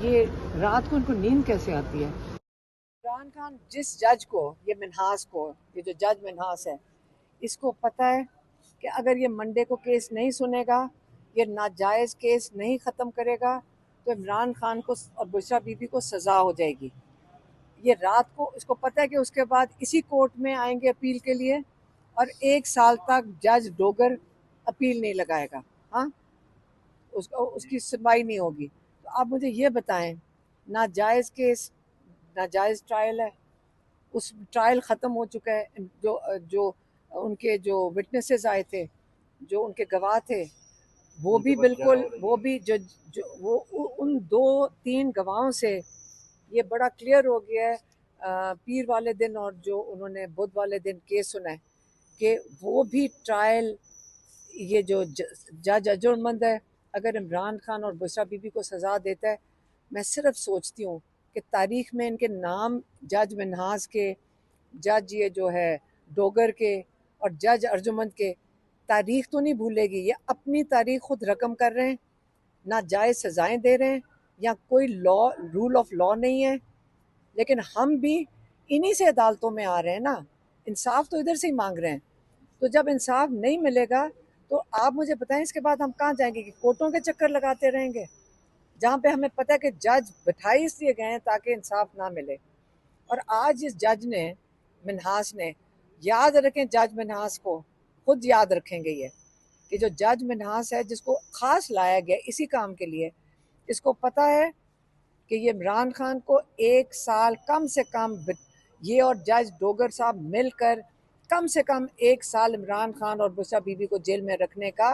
ये रात को उनको नींद कैसे आती है? इमरान खान जिस जज को, ये मिन्हास को, ये जो जज मिन्हास है, इसको पता है कि अगर ये मंडे को केस नहीं सुनेगा, ये नाजायज़ केस नहीं ख़त्म करेगा, तो इमरान खान को और बुशरा बीबी को सज़ा हो जाएगी। ये रात को इसको पता है कि उसके बाद इसी कोर्ट में आएंगे अपील के लिए, और 1 साल तक जज डोगर अपील नहीं लगाएगा। हाँ, उसको उसकी सुनवाई नहीं होगी। तो आप मुझे ये बताएं, नाजायज़ केस, नाजायज़ ट्रायल है, उस ट्रायल ख़त्म हो चुका है। जो जो उनके जो विटनेसेस आए थे, जो उनके गवाह थे, वो भी बिल्कुल, वो भी जो वो उन 2-3 गवाहों से ये बड़ा क्लियर हो गया है, पीर वाले दिन और जो उन्होंने बुध वाले दिन केस सुना है, कि वो भी ट्रायल, ये जो जज अजरमंद है, अगर इमरान खान और बुशरा बीबी को सज़ा देता है, मैं सिर्फ सोचती हूँ कि तारीख में इनके नाम, जज मिन्हास के, जज ये जो है डोगर के और जज अर्जुमंद के, तारीख तो नहीं भूलेगी। ये अपनी तारीख खुद रकम कर रहे हैं, ना जायज़ सज़ाएं दे रहे हैं, या कोई लॉ, रूल ऑफ लॉ नहीं है। लेकिन हम भी इन्हीं से अदालतों में आ रहे हैं ना, इंसाफ तो इधर से ही मांग रहे हैं। तो जब इंसाफ नहीं मिलेगा, तो आप मुझे बताएं इसके बाद हम कहाँ जाएंगे? कि कोर्टों के चक्कर लगाते रहेंगे, जहाँ पे हमें पता है कि जज बिठाई इसलिए गए हैं ताकि इंसाफ ना मिले। और आज इस जज ने, मिन्हास ने, याद रखें जज मिन्हास को, खुद याद रखेंगे ये, कि जो जज मिन्हास है, जिसको खास लाया गया इसी काम के लिए, इसको पता है कि ये इमरान खान को 1 साल कम से कम, ये और जज डोगर साहब मिलकर कम से कम 1 साल इमरान खान और बुशरा बीबी को जेल में रखने का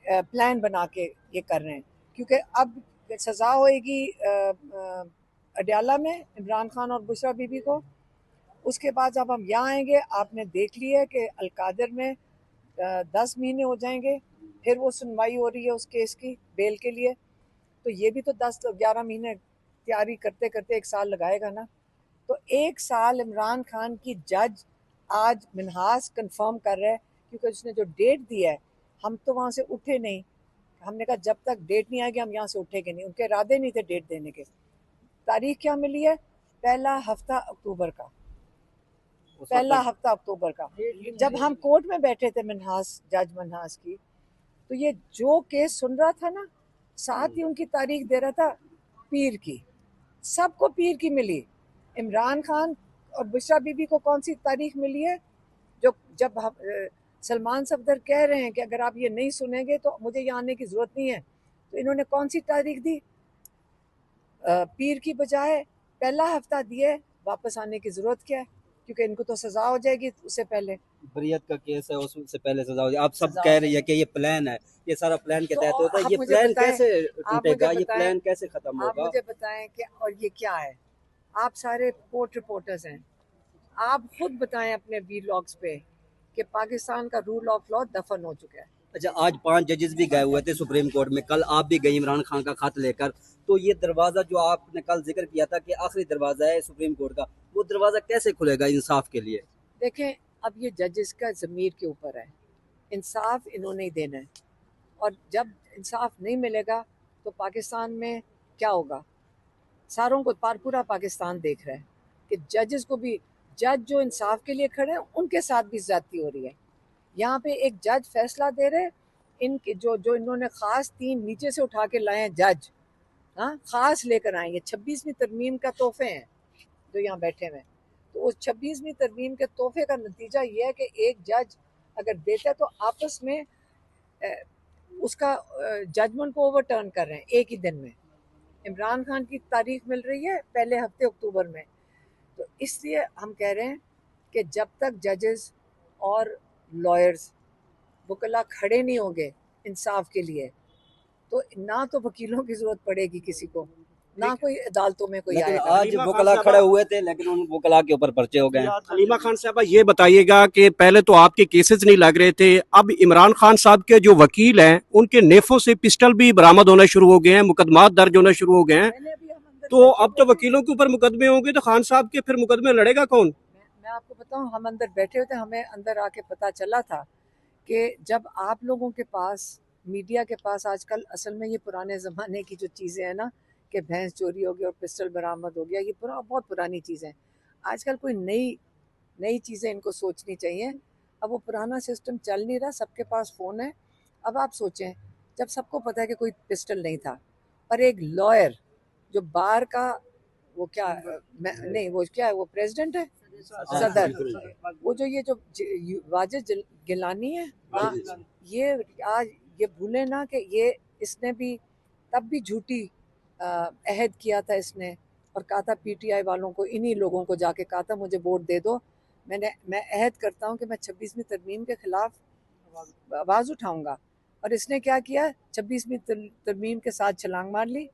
प्लान बना के ये कर रहे हैं। क्योंकि अब सज़ा होएगी अडयाला में इमरान खान और बुशरा बीबी को। उसके बाद जब हम यहाँ आएंगे, आपने देख लिया है कि अलकादर में 10 महीने हो जाएंगे, फिर वो सुनवाई हो रही है उस केस की बेल के लिए, तो ये भी तो 10-11 महीने तैयारी करते करते 1 साल लगाएगा ना। तो 1 साल इमरान खान की जज आज मिन्हास कंफर्म कर रहा है, क्योंकि उसने जो डेट दिया है, हम तो वहाँ से उठे नहीं। हमने कहा जब तक डेट नहीं आएगी हम यहाँ से उठेंगे नहीं, उनके इरादे नहीं थे डेट देने के। तारीख क्या मिली है? पहला हफ्ता अक्टूबर का, पहला हफ्ता अक्टूबर का। जब हम कोर्ट में बैठे थे मिन्हास, जज मिन्हास की, तो ये जो केस सुन रहा था ना, साथ ही उनकी तारीख दे रहा था पीर की। सबको पीर की मिली। इमरान खान और बुशरा बीबी को कौन सी तारीख मिली है? जो जब सलमान सफदर कह रहे हैं कि अगर आप ये नहीं सुनेंगे तो मुझे यहाँ आने की ज़रूरत नहीं है, तो इन्होंने कौन सी तारीख दी? पीर की बजाय पहला हफ्ता दिए। वापस आने की ज़रूरत क्या है? क्योंकि इनको तो सज़ा हो जाएगी उससे पहले। बरियत का केस है, उससे पहले सजा हो जाए। आप सब कह रही है कि ये प्लान है, ये सारा प्लान के तो तहत होता है। आप ये मुझे प्लान बताएं, कैसे आप मुझे टूटेगा, ये बताएं, प्लान कैसे खत्म आप होगा? मुझे बताएं कि, और ये क्या है? आप सारे कोर्ट रिपोर्टर्स हैं, आप खुद बताएं अपने वीलॉग्स पे कि पाकिस्तान का रूल ऑफ लॉ दफन हो चुका है। अच्छा, आज 5 जजेस भी गए हुए थे सुप्रीम कोर्ट में, कल आप भी गई इमरान खान का खत लेकर। तो ये दरवाजा जो आपने कल जिक्र किया था कि आखिरी दरवाजा है सुप्रीम कोर्ट का, वो दरवाजा कैसे खुलेगा इंसाफ के लिए? देखें, अब ये जजेस का ज़मीर के ऊपर है, इंसाफ इन्होंने ही देना है। और जब इंसाफ नहीं मिलेगा तो पाकिस्तान में क्या होगा? सारों को, पूरा पाकिस्तान देख रहा है कि जजेस को भी, जज जो इंसाफ के लिए खड़े हैं उनके साथ भी ज्यादती हो रही है। यहाँ पे एक जज फैसला दे रहे, इनके जो जो इन्होंने खास 3 नीचे से उठा के लाए हैं जज, हाँ, खास लेकर आए। ये 26वीं तरमीम का तोहफे हैं जो यहाँ बैठे हुए हैं। तो उस 26वीं तरमीम के तोहफे का नतीजा ये है कि एक जज अगर देता है तो आपस में उसका जजमेंट को ओवरटर्न कर रहे हैं एक ही दिन में। इमरान खान की तारीख मिल रही है पहले हफ्ते अक्टूबर में। तो इसलिए हम कह रहे हैं कि जब तक जजेस और लॉयर्स, वकला खड़े नहीं होंगे इंसाफ के लिए, तो ना तो वकीलों की जरूरत पड़ेगी किसी को, ना कोई अदालतों में कोई लेकिन आएगा। आज वकला खड़े हुए थे, लेकिन उन वकला के ऊपर पर्चे हो गए। हलीमा खान साहबा, ये बताइएगा कि पहले तो आपके केसेस नहीं लग रहे थे, अब इमरान खान साहब के जो वकील हैं उनके नेफों से पिस्टल भी बरामद होना शुरू हो गए हैं, मुकदमात दर्ज होना शुरू हो गए हैं। तो अब तो वकीलों के ऊपर मुकदमे होंगे, तो खान साहब के फिर मुकदमे लड़ेगा कौन? मैं आपको बताऊं, हम अंदर बैठे हुए थे, हमें अंदर आके पता चला था कि जब आप लोगों के पास, मीडिया के पास आजकल असल में ये पुराने ज़माने की जो चीज़ें हैं ना, कि भैंस चोरी हो गई और पिस्टल बरामद हो गया, ये बहुत पुरानी चीज़ें। आजकल कोई नई चीज़ें इनको सोचनी चाहिए। अब वो पुराना सिस्टम चल नहीं रहा, सबके पास फ़ोन है। अब आप सोचें, जब सबको पता है कि कोई पिस्टल नहीं था और एक लॉयर जो बार का वो क्या नहीं वो क्या है, वो प्रेसिडेंट है, सदर, वो जो ये जो वाजिद गिलानी है, हाँ, ये आज ये भूले ना कि ये इसने भी तब भी झूठी अहद किया था इसने और कहा था पीटीआई वालों को, इन्हीं लोगों को जाके कहा था मुझे वोट दे दो, मैं अहद करता हूँ कि मैं 26वीं तरमीम के खिलाफ आवाज़ उठाऊंगा। और इसने क्या किया, 26वीं तरमीम के साथ छलांग मार ली।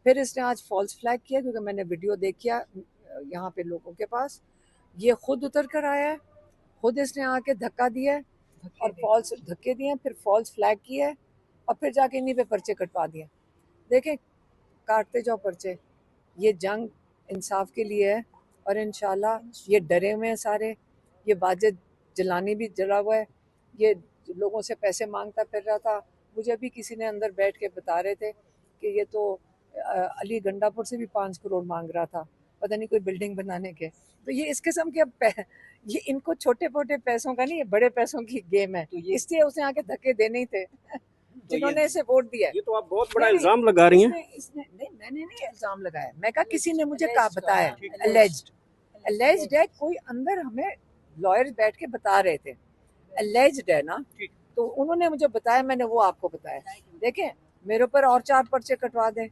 फिर इसने आज फॉल्स फ्लैग किया, क्योंकि मैंने वीडियो देखा यहाँ पे लोगों के पास, ये खुद उतर कर आया है, खुद इसने आके धक्का दिया है और फॉल्स धक्के दिए, फिर फॉल्स फ्लैग किया है और फिर जाके इन्हीं पे पर्चे कटवा दिए। देखें, काटते जाओ पर्चे। ये जंग इंसाफ के लिए है और इंशाल्लाह ये डरे हुए हैं सारे। ये वाजिद जिलानी भी डरा हुआ है, ये लोगों से पैसे मांगता फिर रहा था। मुझे भी किसी ने अंदर बैठ के बता रहे थे कि ये तो अली गंडापुर से भी 5 करोड़ मांग रहा था, पता नहीं कोई बिल्डिंग बनाने के। तो ये इस किस्म के अब ये इनको छोटे मोटे पैसों का नहीं, ये बड़े पैसों की गेम है, इसलिए उसे आके धक्के देने ही थे जिन्होंने इसे वोट दिया। ये तो आप बहुत बड़ा इल्जाम लगा रही हैं। इसने नहीं, मैंने नहीं इल्जाम लगाया, मैं कहा किसी ने मुझे कहा बताया, अलेज्ड है, कोई अंदर हमें लॉयर्स बैठ के बता रहे थे अलेज्ड है ना, तो उन्होंने मुझे बताया, मैंने वो आपको बताया। देखें, मेरे ऊपर और 4 पर्चे कटवा दें,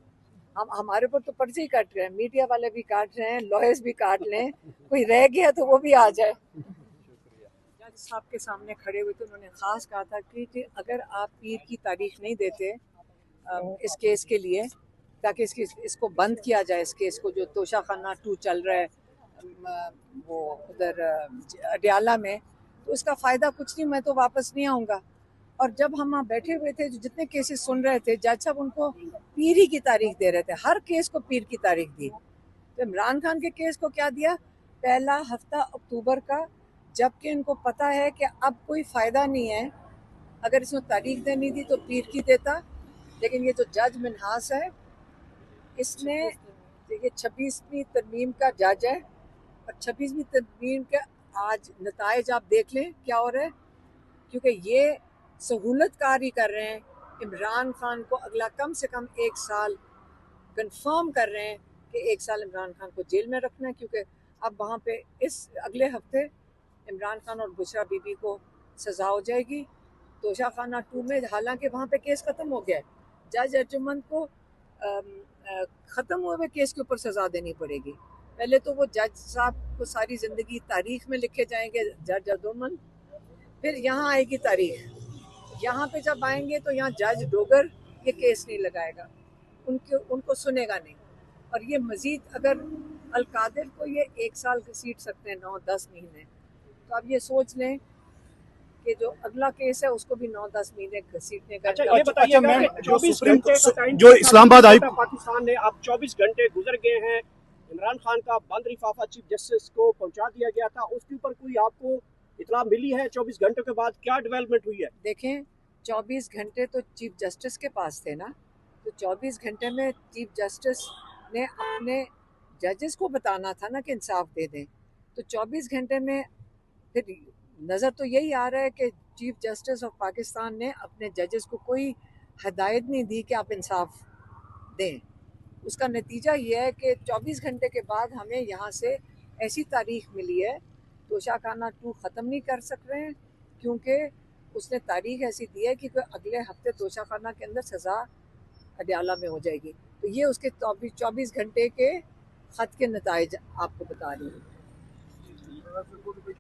हमारे ऊपर तो पर्चे ही काट रहे हैं, मीडिया वाले भी काट रहे हैं, लॉयर्स भी काट लें, कोई रह गया तो वो भी आ जाए। जज साहब के सामने खड़े हुए थे, उन्होंने खास कहा था कि अगर आप पीर की तारीख नहीं देते इस केस के लिए, ताकि इसको बंद किया जाए, इस केस को जो तोशाखाना 2 चल रहा है वो उधर अडियाला में, तो इसका फ़ायदा कुछ नहीं, मैं तो वापस नहीं आऊँगा। और जब हम वहाँ बैठे हुए थे, जो जितने केसेस सुन रहे थे, जज साहब उनको पीर ही की तारीख दे रहे थे, हर केस को पीर की तारीख दी। तो इमरान खान के केस को क्या दिया, पहला हफ्ता अक्टूबर का, जबकि इनको पता है कि अब कोई फ़ायदा नहीं है, अगर इसमें तारीख देनी थी तो पीर की देता। लेकिन ये जो जज मिन्हास है, इसने ये 26वीं तरमीम का जज है और 26वीं तरमीम के आज नताइज आप देख लें क्या हो रहा है, क्योंकि ये सहूलतकारी कर रहे हैं इमरान खान को अगला कम से कम 1 साल कंफर्म कर रहे हैं कि 1 साल इमरान खान को जेल में रखना है, क्योंकि अब वहाँ पे इस अगले हफ्ते इमरान खान और बुशरा बीबी को सज़ा हो जाएगी तोशाखाना 2 में। हालांकि वहाँ पे केस ख़त्म हो गया है, जज अर्जुमंद को ख़त्म हुए केस के ऊपर सज़ा देनी पड़ेगी। पहले तो वो जज साहब को सारी ज़िंदगी तारीख में लिखे जाएंगे, जज अर्जुमंद, फिर यहाँ आएगी तारीख, यहाँ पे जब आएंगे तो यहाँ जज डोगर ये केस नहीं लगाएगा, उनको सुनेगा नहीं। और ये मज़ीद अगर अलकादिर को ये 1 साल घसीट सकते हैं, 9-10 महीने, तो आप ये सोच लें कि जो अगला केस है उसको भी 9-10 महीने घसीटने का। अच्छा, ये बताइएगा कि 24 घंटे का टाइम जो इस्लामाबाद आई पाकिस्तान ने, अब 24 घंटे गुजर गए हैं, इमरान खान का बंद लिफाफा चीफ जस्टिस को पहुंचा दिया गया था, उसके ऊपर कोई आपको इतला मिली है? 24 घंटों के बाद क्या डेवलपमेंट हुई है? देखें, 24 घंटे तो चीफ जस्टिस के पास थे ना, तो 24 घंटे में चीफ जस्टिस ने अपने जजेस को बताना था ना कि इंसाफ दे दें। तो 24 घंटे में फिर नज़र तो यही आ रहा है कि चीफ जस्टिस ऑफ पाकिस्तान ने अपने जजेस को कोई हदायत नहीं दी कि आप इंसाफ दें। उसका नतीजा ये है कि 24 घंटे के बाद हमें यहाँ से ऐसी तारीख मिली है, तोशाखाना 2 ख़त्म नहीं कर सक रहे हैं, क्योंकि उसने तारीख ऐसी दी है कि अगले हफ्ते तोशाखाना के अंदर सज़ा अडियाला में हो जाएगी। तो ये उसके 24 घंटे के ख़त के नताइज आपको बता रही हूँ।